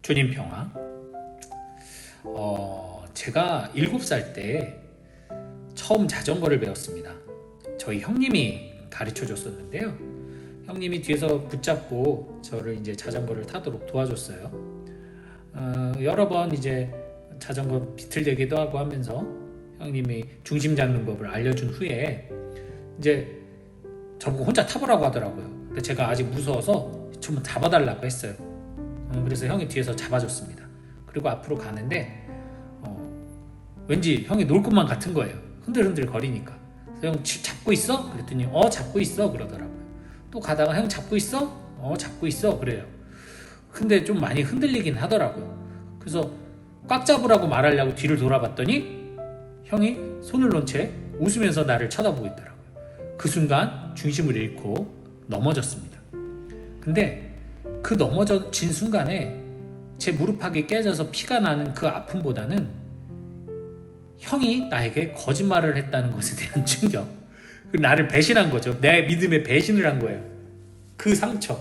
주님 평화. 제가 7살 때 처음 자전거를 배웠습니다. 저희 형님이 가르쳐 줬었는데요. 형님이 뒤에서 붙잡고 저를 이제 자전거를 타도록 도와줬어요. 여러 번 이제 자전거 비틀대기도 하고 하면서 형님이 중심 잡는 법을 알려준 후에 이제 저보고 혼자 타보라고 하더라고요. 근데 제가 아직 무서워서 좀 잡아달라고 했어요. 그래서 형이 뒤에서 잡아줬습니다. 그리고 앞으로 가는데 왠지 형이 놀 것만 같은 거예요. 흔들흔들 거리니까. 그래서 형 잡고 있어? 그랬더니 잡고 있어 그러더라고요. 또 가다가 형 잡고 있어? 잡고 있어 그래요. 근데 좀 많이 흔들리긴 하더라고요. 그래서 꽉 잡으라고 말하려고 뒤를 돌아봤더니 형이 손을 놓은 채 웃으면서 나를 쳐다보고 있더라고요. 그 순간 중심을 잃고 넘어졌습니다. 근데 그 넘어진 순간에 제 무릎팍이 깨져서 피가 나는 그 아픔보다는 형이 나에게 거짓말을 했다는 것에 대한 충격, 나를 배신한 거죠. 내 믿음에 배신을 한 거예요. 그 상처.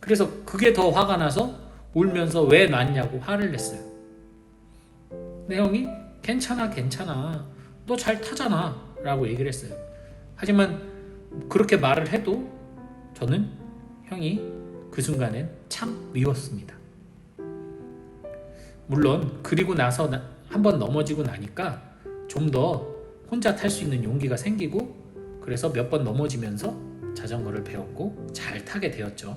그래서 그게 더 화가 나서 울면서 왜 놨냐고 화를 냈어요. 근데 형이 괜찮아 너 잘 타잖아 라고 얘기를 했어요. 하지만 그렇게 말을 해도 저는 형이 그 순간엔 참 미웠습니다. 물론 그리고 나서 한번 넘어지고 나니까 좀 더 혼자 탈 수 있는 용기가 생기고, 그래서 몇 번 넘어지면서 자전거를 배웠고 잘 타게 되었죠.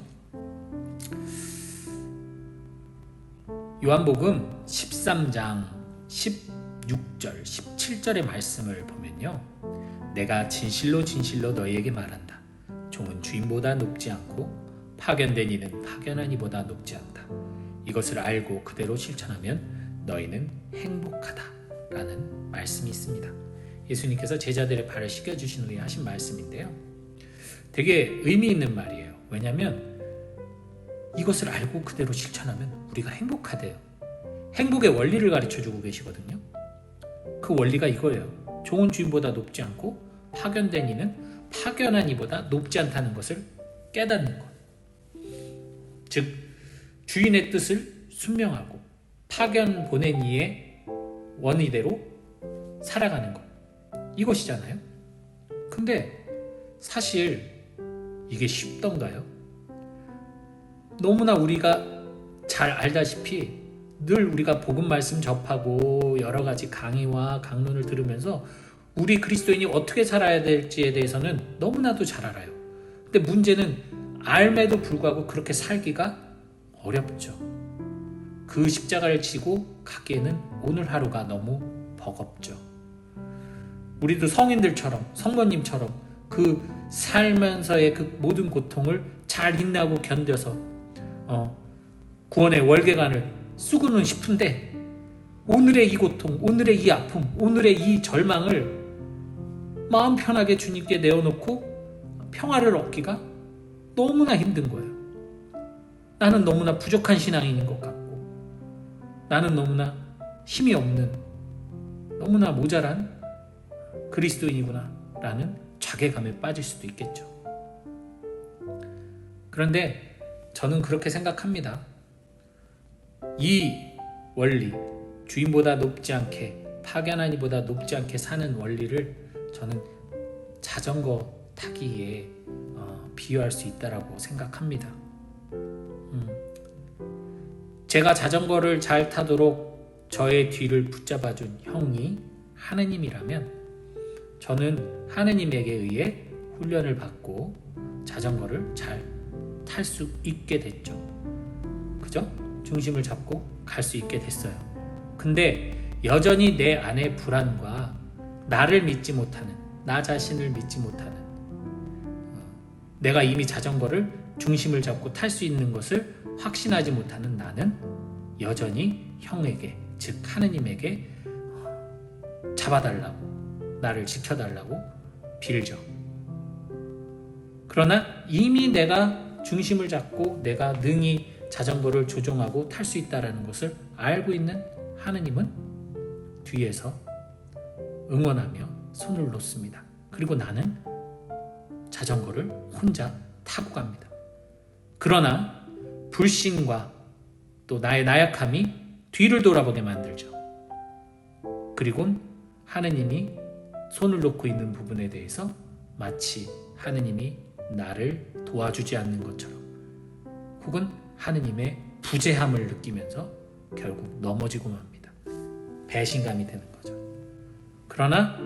요한복음 13장 16절 17절의 말씀을 보면요, 내가 진실로 너희에게 말한다. 종은 주인보다 높지 않고 파견된 이는 파견한 이보다 높지 않다. 이것을 알고 그대로 실천하면 너희는 행복하다 라는 말씀이 있습니다. 예수님께서 제자들의 발을 씻겨주신 후에 하신 말씀인데요, 되게 의미 있는 말이에요. 왜냐하면 이것을 알고 그대로 실천하면 우리가 행복하대요. 행복의 원리를 가르쳐주고 계시거든요. 그 원리가 이거예요. 종은 주인보다 높지 않고 파견된 이는 파견한 이보다 높지 않다는 것을 깨닫는 것. 즉 주인의 뜻을 순명하고 파견 보낸 이의 원의대로 살아가는 것, 이것이잖아요. 근데 사실 이게 쉽던가요? 너무나 우리가 잘 알다시피 늘 우리가 복음 말씀 접하고 여러 가지 강의와 강론을 들으면서 우리 그리스도인이 어떻게 살아야 될지에 대해서는 너무나도 잘 알아요. 근데 문제는 알매도 불구하고 그렇게 살기가 어렵죠. 그 십자가를 지고 가기에는 오늘 하루가 너무 버겁죠. 우리도 성인들처럼, 성모님처럼 그 살면서의 그 모든 고통을 잘 인내하고 견뎌서 구원의 월계관을 쓰고는 싶은데, 오늘의 이 고통, 오늘의 이 아픔, 오늘의 이 절망을 마음 편하게 주님께 내어놓고 평화를 얻기가 너무나 힘든 거예요. 나는 너무나 부족한 신앙인인 것 같고, 나는 너무나 힘이 없는, 너무나 모자란 그리스도인이구나 라는 자괴감에 빠질 수도 있겠죠. 그런데 저는 그렇게 생각합니다. 이 원리, 주인보다 높지 않게, 파견한 이보다 높지 않게 사는 원리를 저는 자전거 타기에 비유할 수 있다고 생각합니다. 제가 자전거를 잘 타도록 저의 뒤를 붙잡아준 형이 하느님이라면, 저는 하느님에게 의해 훈련을 받고 자전거를 잘 탈 수 있게 됐죠. 그죠? 중심을 잡고 갈 수 있게 됐어요. 근데 여전히 내 안의 불안과 나를 믿지 못하는, 나 자신을 믿지 못하는, 내가 이미 자전거를 중심을 잡고 탈 수 있는 것을 확신하지 못하는 나는 여전히 형에게, 즉 하느님에게 잡아달라고, 나를 지켜달라고 빌죠. 그러나 이미 내가 중심을 잡고 내가 능히 자전거를 조종하고 탈 수 있다는 것을 알고 있는 하느님은 뒤에서 응원하며 손을 놓습니다. 그리고 나는 자전거를 혼자 타고 갑니다. 그러나 불신과 또 나의 나약함이 뒤를 돌아보게 만들죠. 그리고 하느님이 손을 놓고 있는 부분에 대해서 마치 하느님이 나를 도와주지 않는 것처럼, 혹은 하느님의 부재함을 느끼면서 결국 넘어지고 맙니다. 배신감이 드는 거죠. 그러나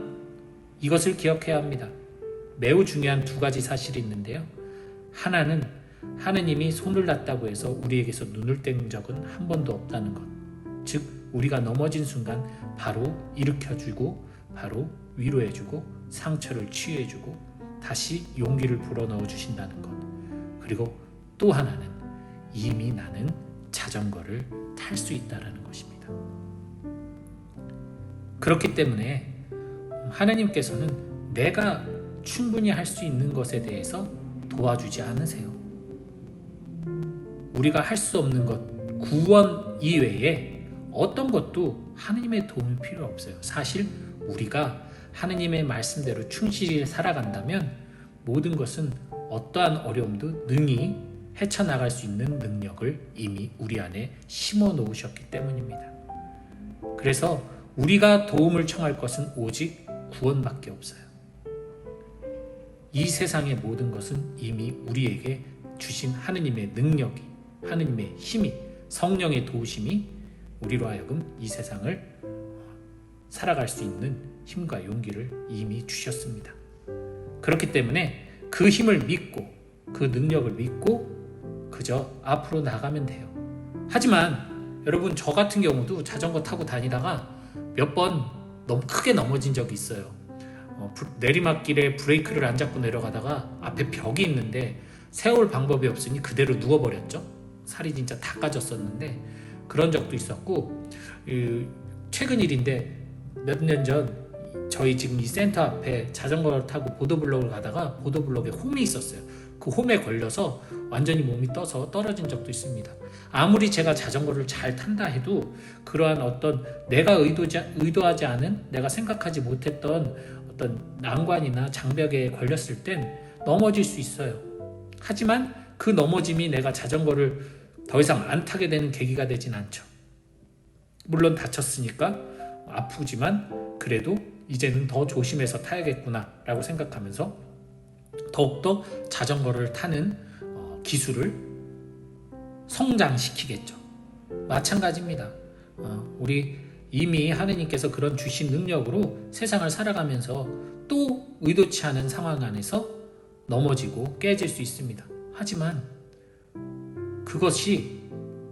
이것을 기억해야 합니다. 매우 중요한 두 가지 사실이 있는데요. 하나는 하느님이 손을 놨다고 해서 우리에게서 눈을 뗀 적은 한 번도 없다는 것. 즉 우리가 넘어진 순간 바로 일으켜주고 바로 위로해주고 상처를 치유해주고 다시 용기를 불어넣어 주신다는 것. 그리고 또 하나는 이미 나는 자전거를 탈 수 있다는 것입니다. 그렇기 때문에 하나님께서는 내가 충분히 할 수 있는 것에 대해서 도와주지 않으세요. 우리가 할 수 없는 것, 구원 이외에 어떤 것도 하느님의 도움이 필요 없어요. 사실 우리가 하느님의 말씀대로 충실히 살아간다면 모든 것은 어떠한 어려움도 능히 헤쳐나갈 수 있는 능력을 이미 우리 안에 심어 놓으셨기 때문입니다. 그래서 우리가 도움을 청할 것은 오직 구원밖에 없어요. 이 세상의 모든 것은 이미 우리에게 주신 하느님의 능력이, 하느님의 힘이, 성령의 도우심이 우리로 하여금 이 세상을 살아갈 수 있는 힘과 용기를 이미 주셨습니다. 그렇기 때문에 그 힘을 믿고 그 능력을 믿고 그저 앞으로 나가면 돼요. 하지만 여러분, 저 같은 경우도 자전거 타고 다니다가 몇 번 너무 크게 넘어진 적이 있어요. 내리막길에 브레이크를 안 잡고 내려가다가 앞에 벽이 있는데 세울 방법이 없으니 그대로 누워버렸죠. 살이 진짜 다 까졌었는데 그런 적도 있었고, 최근 일인데 몇 년 전 저희 지금 이 센터 앞에 자전거를 타고 보도블록을 가다가 보도블록에 홈이 있었어요. 그 홈에 걸려서 완전히 몸이 떠서 떨어진 적도 있습니다. 아무리 제가 자전거를 잘 탄다 해도 그러한 어떤 내가 의도하지 않은, 내가 생각하지 못했던 어떤 난관이나 장벽에 걸렸을 땐 넘어질 수 있어요. 하지만 그 넘어짐이 내가 자전거를 더 이상 안 타게 되는 계기가 되진 않죠. 물론 다쳤으니까 아프지만 그래도 이제는 더 조심해서 타야겠구나 라고 생각하면서 더욱더 자전거를 타는 기술을 성장시키겠죠. 마찬가지입니다. 우리 이미 하느님께서 그런 주신 능력으로 세상을 살아가면서 또 의도치 않은 상황 안에서 넘어지고 깨질 수 있습니다. 하지만 그것이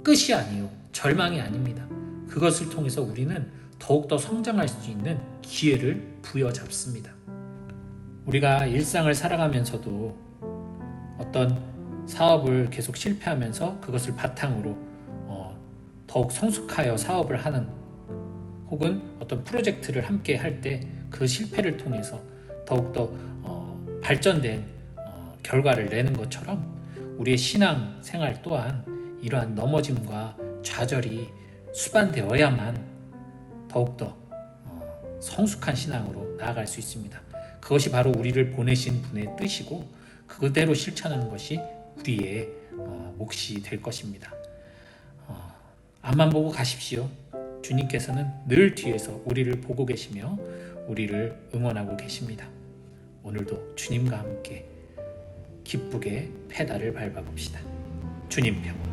끝이 아니요, 절망이 아닙니다. 그것을 통해서 우리는 더욱더 성장할 수 있는 기회를 부여잡습니다. 우리가 일상을 살아가면서도 어떤 사업을 계속 실패하면서 그것을 바탕으로 더욱 성숙하여 사업을 하는, 혹은 어떤 프로젝트를 함께 할 때 그 실패를 통해서 더욱더 발전된 결과를 내는 것처럼 우리의 신앙 생활 또한 이러한 넘어짐과 좌절이 수반되어야만 더욱더 성숙한 신앙으로 나아갈 수 있습니다. 그것이 바로 우리를 보내신 분의 뜻이고 그대로 실천하는 것이 우리의 몫이 될 것입니다. 앞만 보고 가십시오. 주님께서는 늘 뒤에서 우리를 보고 계시며 우리를 응원하고 계십니다. 오늘도 주님과 함께 기쁘게 페달을 밟아봅시다. 주님 평.